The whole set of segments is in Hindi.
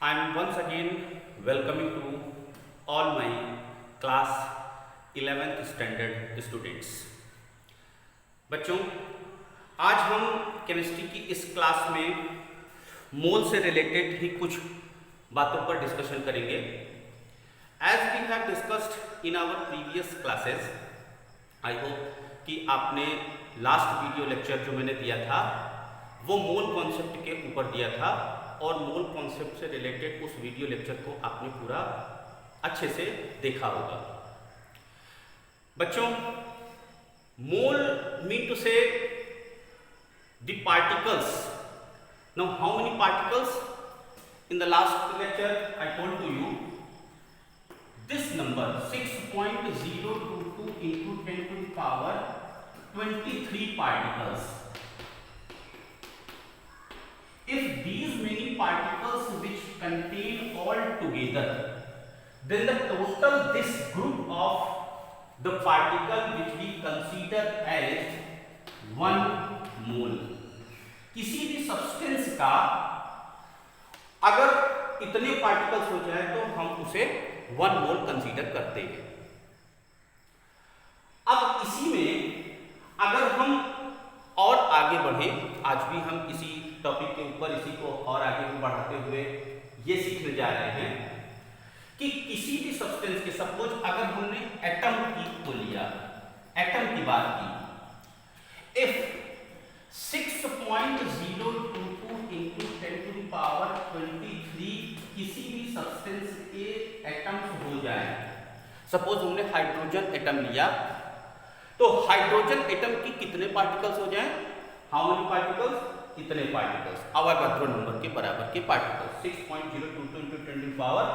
I am once again welcoming to all my class 11th standard students. बच्चों, आज हम केमिस्ट्री की इस क्लास में मोल से रिलेटेड ही कुछ बातों पर डिस्कशन करेंगे. As we have discussed in our previous classes, I hope कि आपने लास्ट वीडियो लेक्चर जो मैंने दिया था वो मोल कॉन्सेप्ट के ऊपर दिया था और मोल कॉन्सेप्ट से रिलेटेड उस वीडियो लेक्चर को आपने पूरा अच्छे से देखा होगा. बच्चों, mole mean to say the particles. Now how many particles? In the last lecture I told to you this number 6.022 into 10 to the power 23 particles. If these many particles which contain all together, then the total this group of the particle which we consider as 1 mole. किसी भी सब्सटेंस का अगर इतने पार्टिकल्स हो जाए तो हम उसे 1 मोल कंसीडर करते हैं. अब इसी में अगर हम और आगे बढ़े, आज भी हम इसी टॉपिक के ऊपर इसी को और आगे बढ़ाते हुए ये सीखने जा रहे हैं कि किसी भी सब्सटेंस के सपोज अगर हमने एटम को लिया, एटम की बात की, if 6.022 into 10 to the power 23 किसी भी सब्सटेंस के एटम्स हो जाए. सपोज हमने हाइड्रोजन एटम लिया तो हाइड्रोजन एटम की कितने पार्टिकल्स हो जाएं? How many particles? इतने पार्टिकल्स, अवोगाड्रो नंबर के बराबर के particles. 6.022 into 10 to the power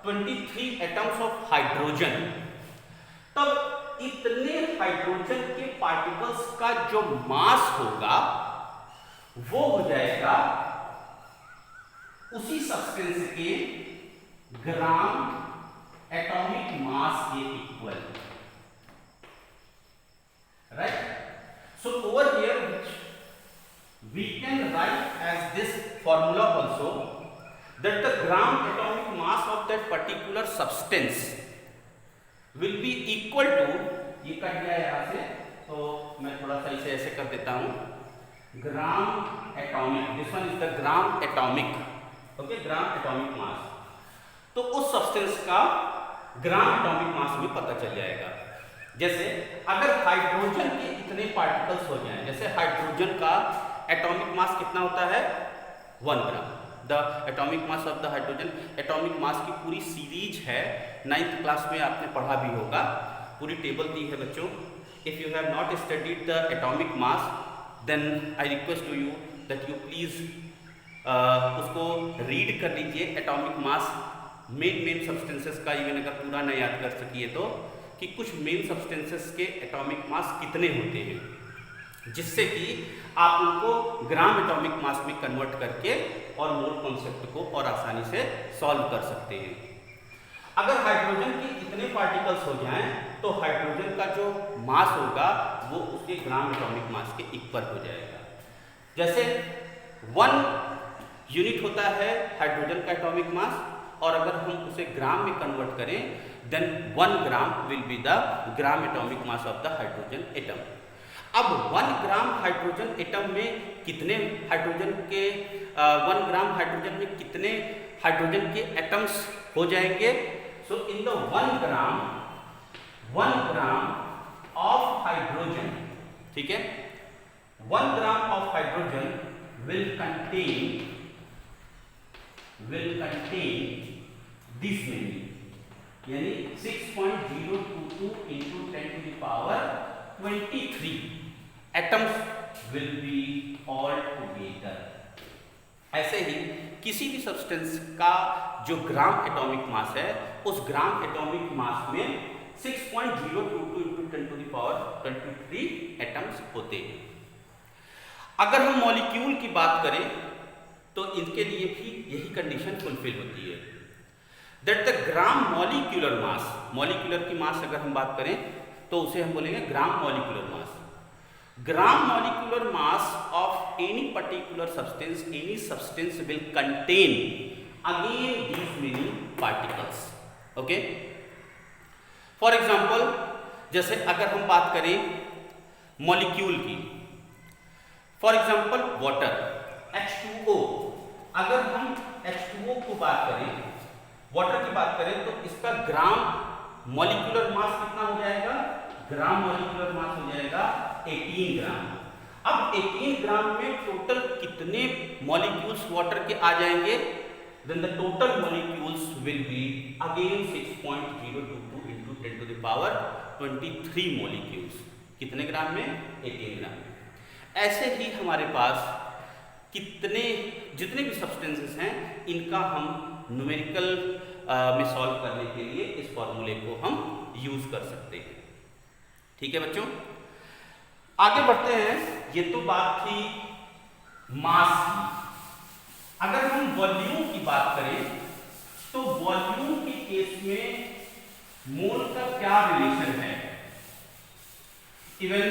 23 atoms of hydrogen. तब इतने हाइड्रोजन के पार्टिकल्स का जो मास होगा वो हो जाएगा उसी सब्सटेंस के ग्राम एटॉमिक मास के equal. Right? So over here we can write as this formula also that the gram atomic mass of that particular substance will be equal to, ये कट गया यहाँ से तो मैं थोड़ा सा इसे ऐसे कर देता हूँ, gram atomic. This one is the gram atomic. Okay, gram atomic मास. तो उस सब्सटेंस का ग्राम एटॉमिक मास में पता चल जाएगा. जैसे अगर हाइड्रोजन के इतने पार्टिकल्स हो जाएं, जैसे हाइड्रोजन का एटॉमिक मास कितना होता है? 1 gram. The atomic mass of the hydrogen, atomic mass की पूरी सीरीज है, 9th क्लास में आपने पढ़ा भी होगा, पूरी टेबल दी है बच्चों. If you have not studied the atomic mass then I request to you that you please उसको रीड कर लीजिए. एटॉमिक मास मेन सब्सटेंसेस का, इवन अगर पूरा नहीं याद कर सकिए तो, कि कुछ मेन सब्सटेंसेस के एटॉमिक मास कितने होते हैं, जिससे कि आप उनको ग्राम एटॉमिक मास में कन्वर्ट करके और मोल कॉन्सेप्ट को और आसानी से सॉल्व कर सकते हैं. अगर हाइड्रोजन के इतने पार्टिकल्स हो जाएं तो हाइड्रोजन का जो मास होगा वो उसके ग्राम एटॉमिक मास के इक्वल हो जाएगा. जैसे 1 यूनिट होता है हाइड्रोजन का एटॉमिक मास, और अगर हम उसे ग्राम में कन्वर्ट करें then 1 gram will be the gram atomic mass of the hydrogen atom. अब 1 ग्राम हाइड्रोजन एटम में कितने हाइड्रोजन के 1 ग्राम हाइड्रोजन में कितने हाइड्रोजन के एटम्स हो जाएंगे? So in the 1 gram of hydrogen, ठीक है, 1 gram of hydrogen will contain this many, यानी 6.022 into 10 to the power 23 atoms will be all together. ऐसे ही किसी भी सब्सटेंस का जो ग्राम एटॉमिक मास है उस ग्राम एटॉमिक मास में 6.022 into 10 to the power 23 atoms होते हैं. अगर हम मॉलिक्यूल की बात करें तो इनके लिए भी यही कंडीशन फुलफिल होती है, that the gram molecular mass. Molecular की मास अगर हम बात करें तो उसे हम बोलेंगे ग्राम molecular mass. gram molecular mass of any particular substance will contain again these many particles. Okay, for example, जैसे अगर हम बात करें मॉलिक्यूल की, फॉर एग्जाम्पल वाटर H2O, अगर हम H2O को बात करें, वाटर की बात करें, तो इसका ग्राम मॉलिक्यूलर मास कितना हो जाएगा? ग्राम मॉलिक्यूलर मास हो जाएगा 18 ग्राम। अब 18 ग्राम में टोटल कितने मॉलिक्यूल्स वाटर के आ जाएंगे? Then the total molecules will be again 6.022 into 10 to the power 23 molecules. कितने ग्राम में? 18 ग्राम में। ऐसे ही हमारे पास जितने भी सब्सटेंसेस हैं, इनका हम न्यूमेरिकल में सॉल्व करने के लिए इस फॉर्मूले को हम यूज कर सकते हैं। ठीक है बच्चों, आगे बढ़ते हैं। ये तो बात थी मास की। अगर हम वॉल्यूम की बात करें, तो वॉल्यूम के केस में मोल का क्या रिलेशन है? इवन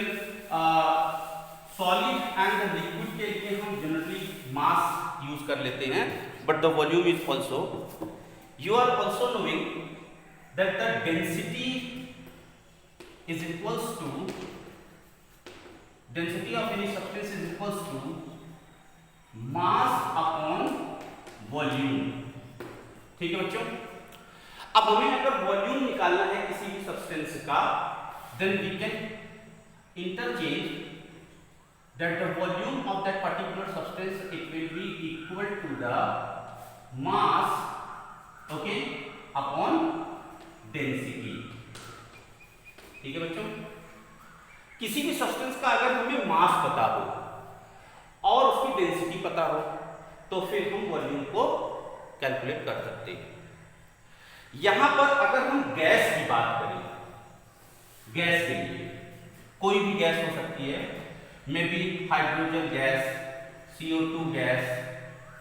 सॉलिड एंड लिक्विड के लिए हम जनरली मास यूज कर लेते हैं, but the volume is also, you are also knowing that the density is equals to, density of any substance is equals to mass upon volume। ठीक है बच्चों, अब हमें अगर वॉल्यूम निकालना है किसी भी सब्सटेंस का, then we can interchange that the volume of that particular substance, it will be equal to the mass, okay, upon density. ठीक है बच्चों, किसी भी सब्सटेंस का अगर हमें मास पता हो और उसकी डेंसिटी पता हो, तो फिर हम वॉल्यूम को कैलकुलेट कर सकते हैं। यहां पर अगर हम गैस की बात करें, गैस के लिए कोई भी गैस हो सकती है, maybe hydrogen gas, CO2 gas,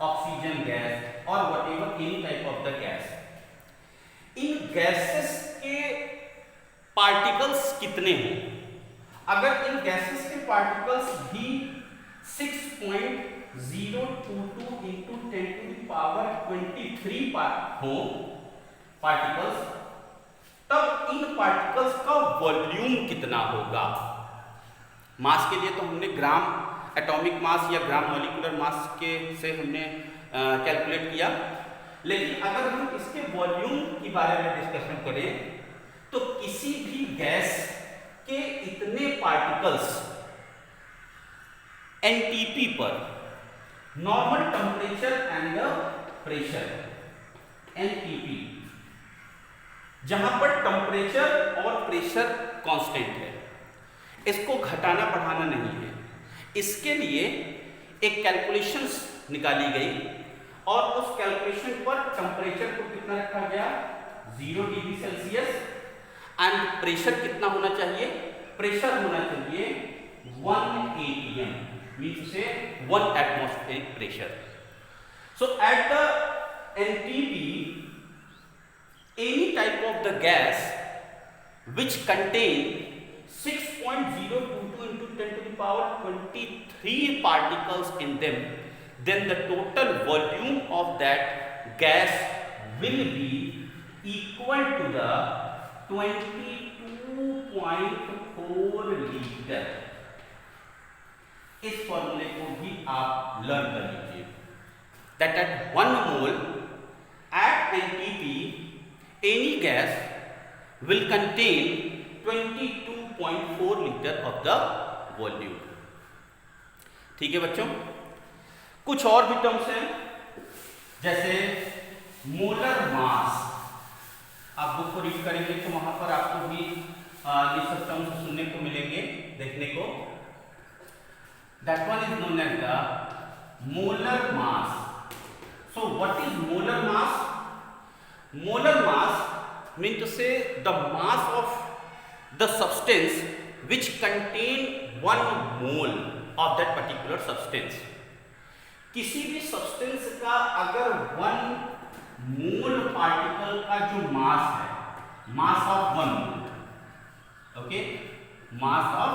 oxygen gas, और whatever any type of the gas. इन गैसेस के पार्टिकल्स कितने हैं? अगर इन गैसेस के पार्टिकल्स भी 6.022 into 10 to the power 23 हो पार्टिकल्स, तब इन पार्टिकल्स का वॉल्यूम कितना होगा? मास के लिए तो हमने ग्राम एटॉमिक मास या ग्राम मॉलिक्यूलर मास के से हमने कैलकुलेट किया, लेकिन अगर हम इसके वॉल्यूम के बारे में डिस्कशन करें, तो किसी भी गैस के इतने पार्टिकल्स एनटीपी पर, normal temperature and pressure, NTP, जहां पर टेम्परेचर और प्रेशर कांस्टेंट है, इसको घटाना बढ़ाना नहीं है। इसके लिए एक कैलकुलेशंस निकाली गई और उस कैलकुलेशन पर टेम्परेचर को कितना रखा गया? 0 डिग्री सेल्सियस, एंड प्रेशर कितना होना चाहिए? प्रेशर होना चाहिए 1 atm, मींस से 1 atmospheric pressure. So at the NTP, any type of the gas which contain 6.022 into 10 to the power 23 particles in them, then the total volume of that gas will be equal to the 22.4 litre. इस फॉर्मूले को भी आप लर्न कर लीजिए, that at 1 mole at NTP any gas will contain 22.4 litre of the volume। ठीक है बच्चों, कुछ और भी टर्म्स हैं, जैसे मोलर मास। आप बुक को रीड करेंगे तो वहां पर आपको भी ये सब टर्म्स सुनने को मिलेंगे, देखने को। That one is known as the molar mass. So what is molar mass? Molar mass mean to say the mass of the substance which contain 1 mole of that particular substance। किसी भी सब्सटेंस का अगर 1 मोल पार्टिकल का जो मास है, mass of 1 mole, okay, mass of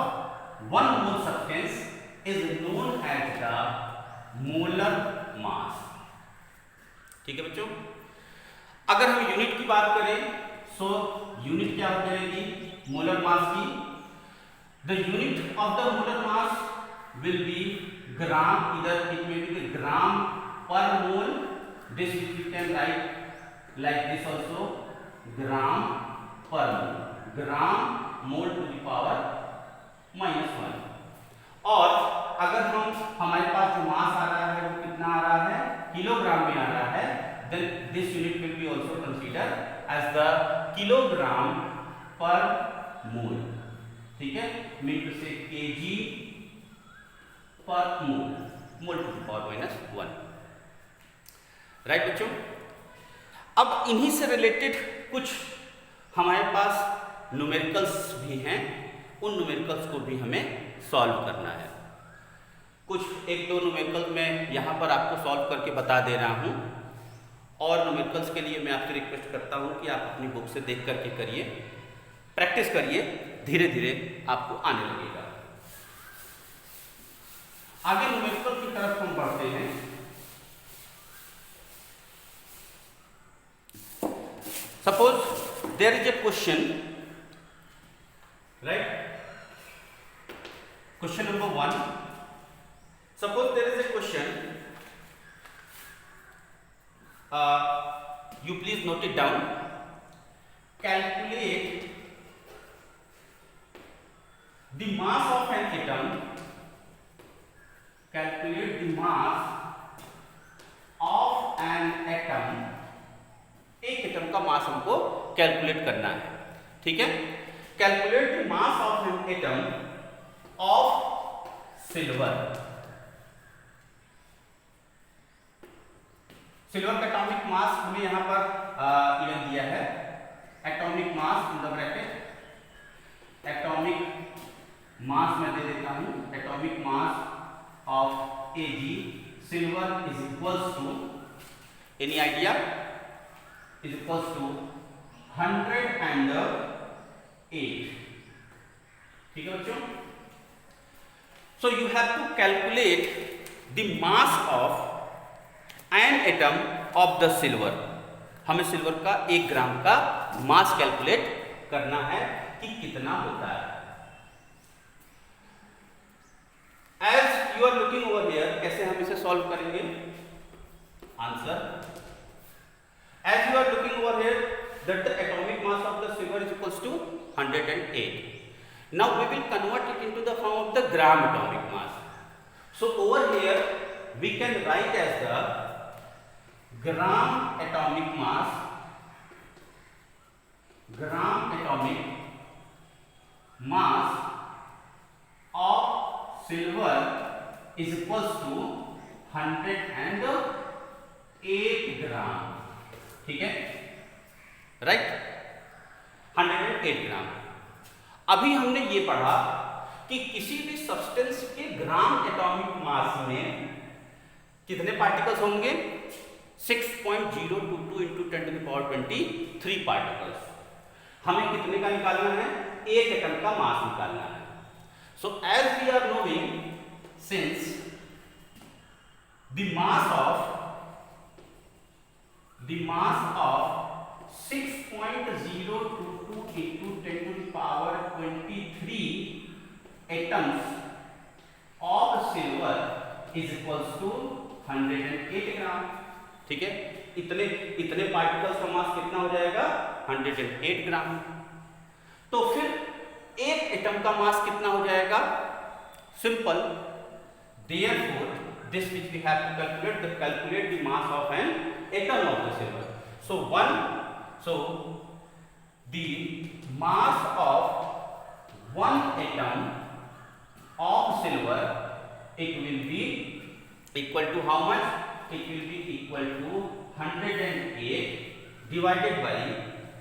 1 mole substance is known as the molar mass. ठीक है बच्चों। अगर हम यूनिट की बात करें सो यूनिट क्या हो जाएगी मोलर मास की। The unit of the molar mass will be gram, इधर it may be gram per mole, this we can write like this also, gram per mole, gram mole to the power -1। और अगर हमारे पास जो मास आ रहा है वो कितना आ रहा है किलोग्राम में आ रहा है, then this unit will be also considered as the kilogram per mole, ठीक है, मीन टू से kg per mole, mole to the power -1, right बच्चों। अब इन्हीं से रिलेटेड कुछ हमारे पास न्यूमेरिकल्स भी हैं, उन न्यूमेरिकल्स को भी हमें सॉल्व करना है। कुछ एक दो न्यूमेरिकल मैं यहाँ पर आपको सॉल्व करके बता दे रहा हूँ, और न्यूमेरिकल्स के लिए मैं आपसे रिक्वेस्ट करता हूँ कि आप अपनी बुक से देख करके करिए, प्रैक्टिस करिए, धीरे धीरे आपको आने लगेगा। आगे न्यूमेरिकल की तरफ हम बढ़ते हैं। Suppose there is a question, right, question number 1, suppose there is a question, you please note it down, calculate the mass of an atom, calculate the mass of an atom, एक एटम का मास हमको कैलकुलेट करना है, ठीक है। Calculate the mass of an atom of silver, silver का एटॉमिक मास हमें यहाँ पर इवन दिया है, atomic mass in the bracket, atomic mass मैं दे देता हूँ, atomic mass of Ag, silver is equals to, any idea, is equals to 108, ठीक है बच्चों। So you have to calculate the mass of an atom of the silver, हमें सिल्वर का 1 ग्राम का मास कैलकुलेट करना है कि कितना होता है। As you are looking over here, कैसे हम इसे सॉल्व करेंगे, answer, as you are looking over here that the atomic mass of the silver is equals to 108. Now we will convert it into the form of the gram atomic mass. So over here we can write as the gram atomic mass, gram atomic mass of silver is equals to 108 ग्राम, ठीक है, राइट, 108 ग्राम। अभी हमने ये पढ़ा कि किसी भी सब्सटेंस के ग्राम एटॉमिक मास में कितने पार्टिकल्स होंगे, 6.022 into 10⁻23 पार्टिकल्स। हमें कितने का निकालना है, 1 एटम का मास निकालना है। So as we are knowing, since the mass of 6.022 into 10⁻23 atoms of silver is equals to 108 ग्राम, ठीक है। इतने पार्टिकल्स का मास कितना हो जाएगा, 108 ग्राम। तो फिर एक एटम का मास कितना हो जाएगा, simple, therefore this which we have to calculate the mass of an atom of the silver. So the mass of one atom of silver, it will be equal to how much, it will be equal to 108 divided by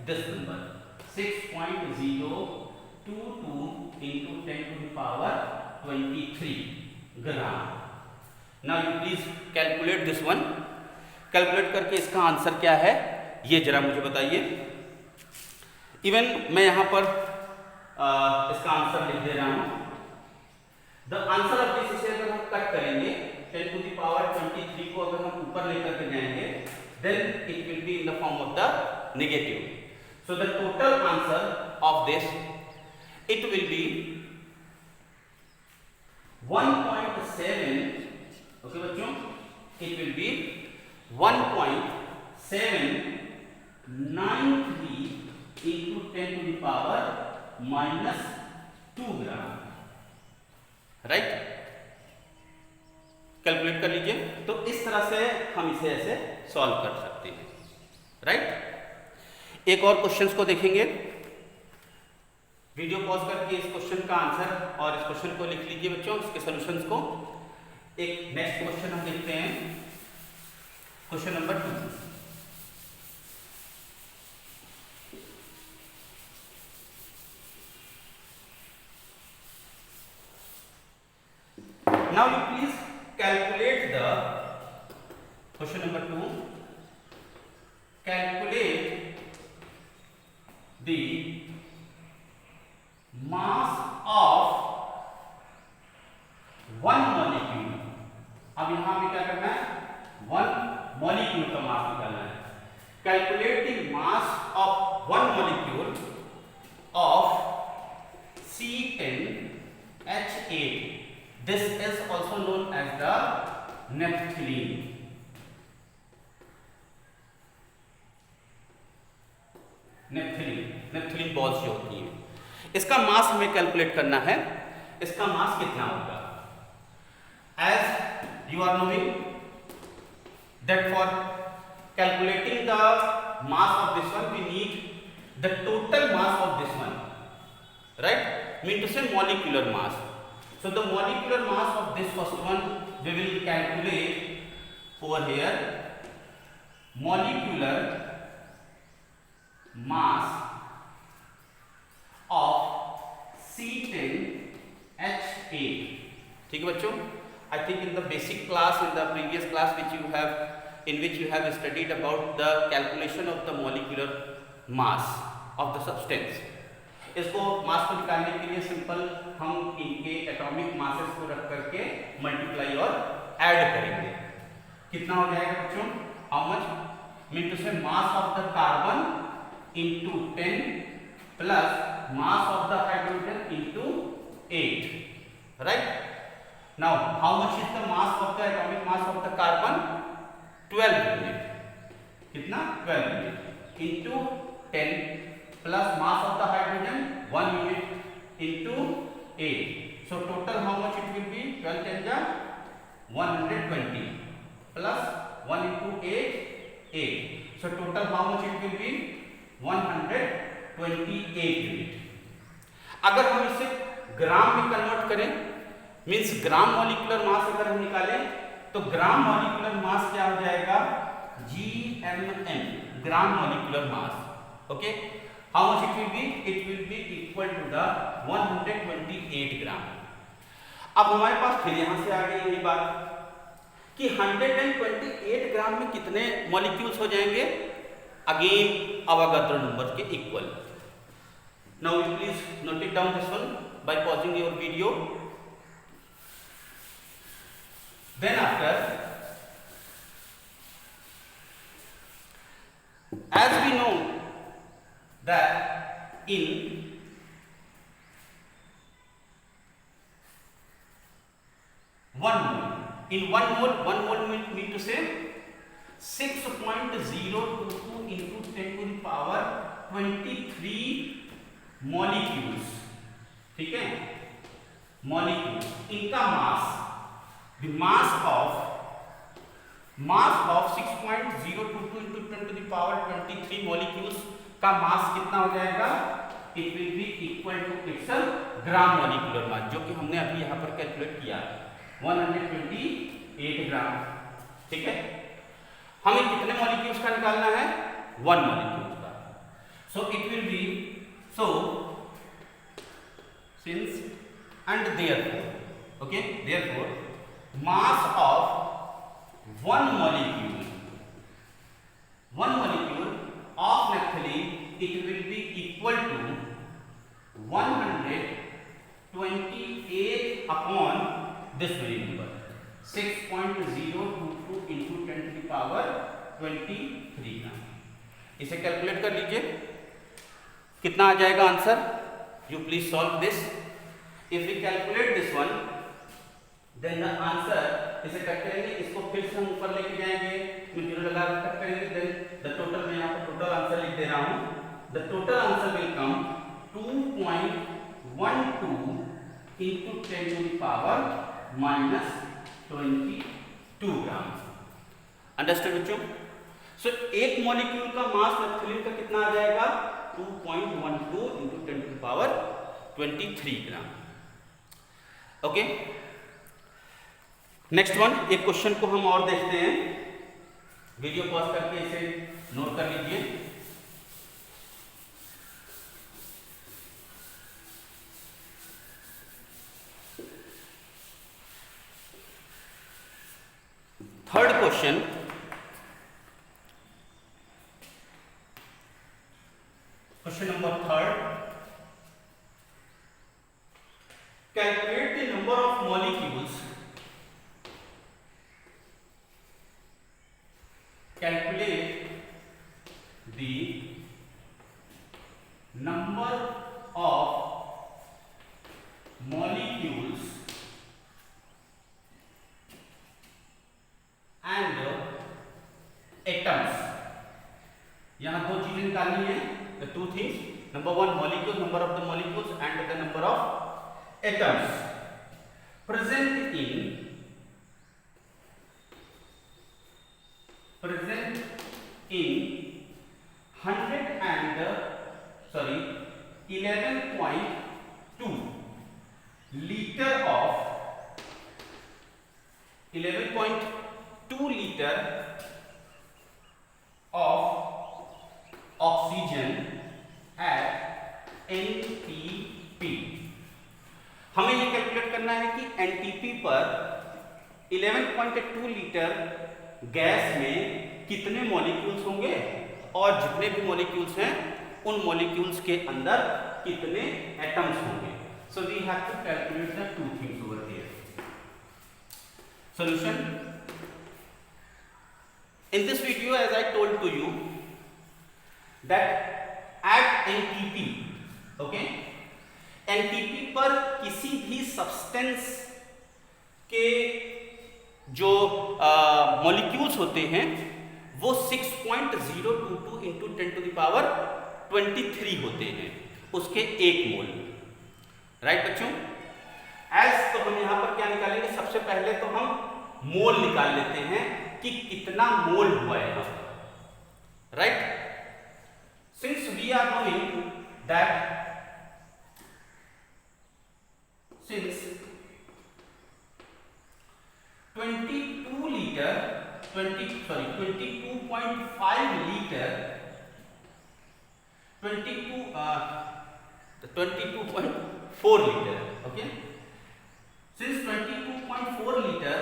this number, 6.022 into 10⁻23 gram. Now you please calculate this one, calculate करके इसका आंसर क्या है ये जरा मुझे बताइए। इवन मैं यहाँ पर इसका आंसर लिख दे रहा हूँ। द आंसर ऑफ दिस, इसे अगर हम कट करेंगे 10⁻23 को अगर हम ऊपर लेकर के जाएंगे, then it will be in the form of the negative. So the total answer of this, it will be 1.7, okay बच्चों, it will be 1.793 into 10 to the power minus 2 gram, right? Calculate कर लीजिए। तो इस तरह से हम इसे ऐसे सॉल्व कर सकते हैं, राइट? एक और क्वेश्चंस को देखेंगे। वीडियो पॉज करके इस क्वेश्चन का आंसर और इस क्वेश्चन को लिख लीजिए बच्चों, इसके सॉल्यूशंस को। एक नेक्स्ट क्वेश्चन हम देखते हैं, question number 2। Now you please calculate the question number 2. Calculate the mass of one molecule. अब यहां पे क्या करना है? वन मॉलिक्यूल का मास निकालना है। Calculate the mass of one molecule of C10H8. This is also known as the naphthalene. Naphthalene balls जो होती हैं, इसका मास हमें कैलकुलेट करना है। इसका मास कितना होगा? As you are knowing that for calculating the mass of this one we need the total mass of this one, right? Mean to say molecular mass. So the molecular mass of this first one we will calculate over here. Molecular mass of C10H8. ठीक है बच्चों? I think in the basic class, in the previous class which you have, in which you have studied about the calculation of the molecular mass of the substance. इसको मास को निकालने के लिए सिंपल हम इनके एटॉमिक मासेस को रख करके मल्टीप्लाई और ऐड करेंगे। कितना हो जाएगा बच्चों? How much? मीन टू से मास of the carbon into 10 plus mass of the hydrogen into 8, right? Now how much is the mass of the atomic mass of the carbon? 12 unit. कितना? 12 unit into 10 plus mass of the hydrogen 1 unit into 8. So total how much it will be? 12 10 ja 120 plus 1 into 8 8. So total how much it will be? 128 unit. अगर हम इसे ग्राम में कन्वर्ट करें, मींस ग्राम मॉलिक्यूलर मास अगर हम निकालें तो ग्राम मॉलिक्यूलर मास क्या हो जाएगा? GMM, gram molecular mass. Okay, how much it will be? It will be equal to the 128 ग्राम। अब हमारे पास फिर यहां से आ गई यही बात कि 128 ग्राम में कितने मॉलिक्यूल्स हो जाएंगे? अगेन अवोगाड्रो नंबर के equal. Now you please note it down this one by pausing your video. Then after, as we know that in 1 mole mean to say 6.022 into 10 to the power 23 molecules, ठीक है? Molecules, इनका मास, the mass of 6.022 into 10 to the power 23 molecules का मास कितना हो जाएगा? It will be equal to its gram molecular mass, जो कि हमने अभी यहाँ पर कैलकुलेट किया 128 ग्राम, ठीक है? हमें कितने मॉलिक्यूल्स का निकालना है? 1 मॉलिक्यूल का। So it will B, so since and therefore, okay, therefore mass of 1 molecule of naphthalene, it will be equal to 128 upon this very number, 6.022 into 10 to the power 23 gram. इसे कैलकुलेट कर लीजिए, कितना आ जाएगा answer. You please solve this. If we calculate this one then the answer, इसे कट करेंगे, इसको फिर से हम ऊपर लेके जाएंगे, जीरो लगा के कट करेंगे, देन द टोटल, मैं यहाँ पर टोटल आंसर लिख दे रहा हूँ। The total answer will come 2.12 into 10 to the power minus 22 gram. Understand बच्चों? सो एक मॉलिक्यूल का मास नैप्थेलिन का कितना आ जाएगा, 2.12 into 10 to the power 23 gram. Okay, next one, एक क्वेश्चन को हम और देखते हैं। वीडियो पॉज करके इसे नोट कर लीजिए। Third question, question number third, calculate the number of molecules, calculate the number of molecules and atoms। यहां दो चीजें निकालनी है, the two things, number one molecule, number of the molecules and the number of atoms present in 11.2 liter of 11.2 liter of oxygen at NTP। हमें ये कैलकुलेट करना है कि NTP पर 11.2 लीटर गैस में कितने मॉलिक्यूल्स होंगे और जितने भी मॉलिक्यूल्स हैं उन मॉलिक्यूल्स के अंदर कितने एटम्स होंगे। So we have to calculate the two things over here. Solution, in this video as I told to you that at NTP, okay, NTP पर किसी भी सब्सटेंस के जो मॉलिक्यूल्स होते हैं वो 6.022 इंटू 10 टू द पावर 23 होते हैं, उसके एक मोल। राइट बच्चों? एज, तो हम यहां पर क्या निकालेंगे, सबसे पहले तो हम मोल निकाल लेते हैं कि कितना मोल हुआ है। Right, since we are knowing that since 22.5 litre 22.4 liter, okay, since 22.4 liter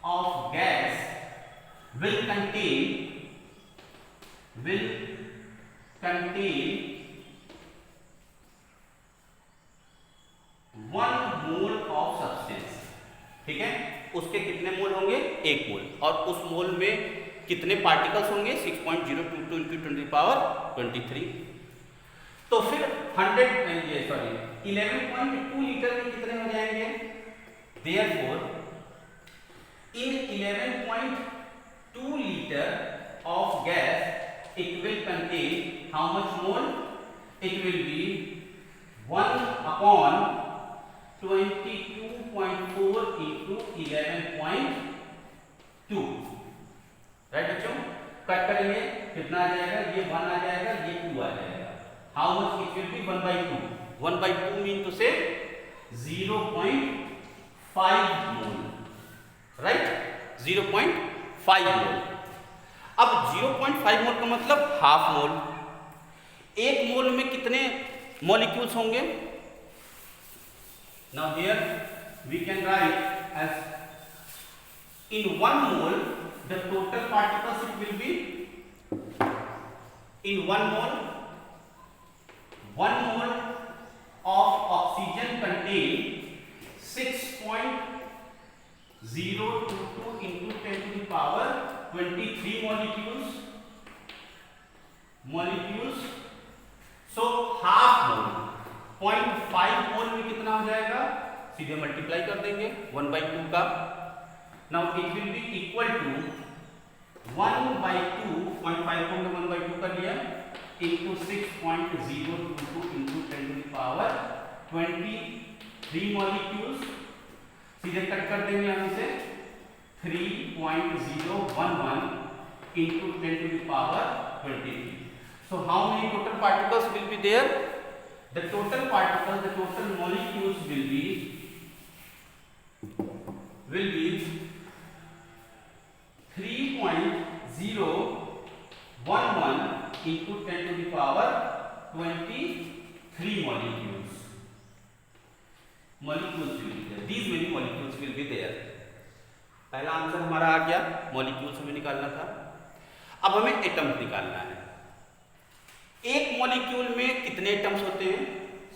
of gas will contain 1 mole of substance, ठीक है, उसके कितने मोल होंगे, एक मोल, और उस मोल में कितने पार्टिकल्स होंगे, 6.022 into 10 to the power 23। तो फिर 11.2 लीटर में कितने हो जाएंगे, therefore in 11.2 liter of gas it will contain how much mole, it will be 1/22.4 into 11.2। Right बच्चों? कट करेंगे, कितना आ जाएगा, ये 1 आ जाएगा, ये 2 आ जाएगा। How much it will be, 1/2। 1/2 mean to say 0.5 mole. Right, 0.5 मोल। अब 0.5 मोल का मतलब हाफ मोल। एक मोल में कितने मॉलिक्यूल्स होंगे? Now here we can write as in 1 mole the total particles it will be, in 1 mole of oxygen contain 6.022 into 10 to the power 23 molecules. So half mole 0.5 मोल में कितना हो जाएगा, सीधे मल्टीप्लाई कर देंगे 1/2 का. Now it will be equal to 1/2, 0.5 को हमने 1/2 कर लिया, into 6.022 into 10 to the power 23 molecules. सीधे कट कर देंगे हम इसे 3.011 into 10 to the power 23. So how many total particles will be there? The total particles, the total molecules will be 3.011 into 10 to the power 23 molecules. Molecules will be there. These many molecules will be there. पहला आंसर हमारा आ गया, मॉलिक्यूल्स हमें निकालना था. अब हमें एटम्स निकालना है. एक मॉलिक्यूल में कितने एटम्स होते हैं?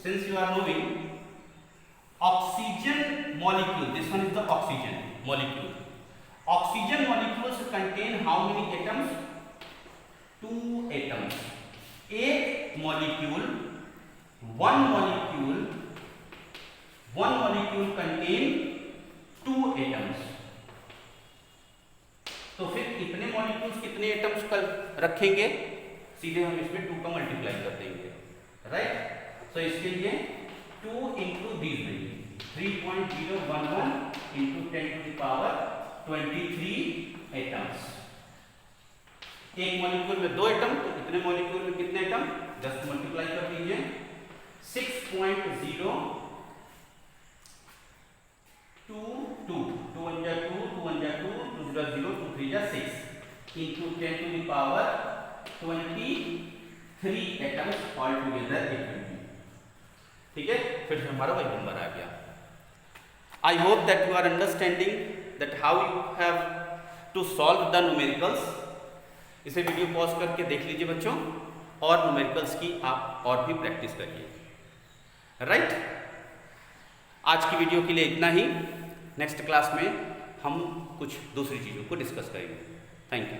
Since you are knowing oxygen molecule, this one is the oxygen molecule. Oxygen molecules contain how many atoms? 2 atoms. एक molecule, one molecule contain 2 atoms. तो फिर कितने मॉलिक्यूल्स कितने एटम्स कल रखेंगे? सीधे हम इसमें 2 का मल्टीप्लाई कर देंगे, राइट? सो इसके लिए 2 into these value 3.011 into 10 to the power 23 atoms. एक मॉलिक्यूल में 2 एटम, तो कितने मॉलिक्यूल में कितने एटम? जस्ट मल्टीप्लाई कर दीजिए 6.022 2 1 जा 2 2 1 जा 2 2 0 0 2 3 जा 6 into 10 to the power 23 atoms all together it will be. ठीक है, फिर से हमारा वही नंबर आ गया. I hope that you are understanding that how you have to solve the numericals. इसे वीडियो पॉज करके देख लीजिए बच्चों, और न्यूमेरिकल्स की आप और भी प्रैक्टिस करिए, राइट? आज की वीडियो के लिए इतना ही. नेक्स्ट क्लास में हम कुछ दूसरी चीज़ों को डिस्कस करेंगे. Thank you.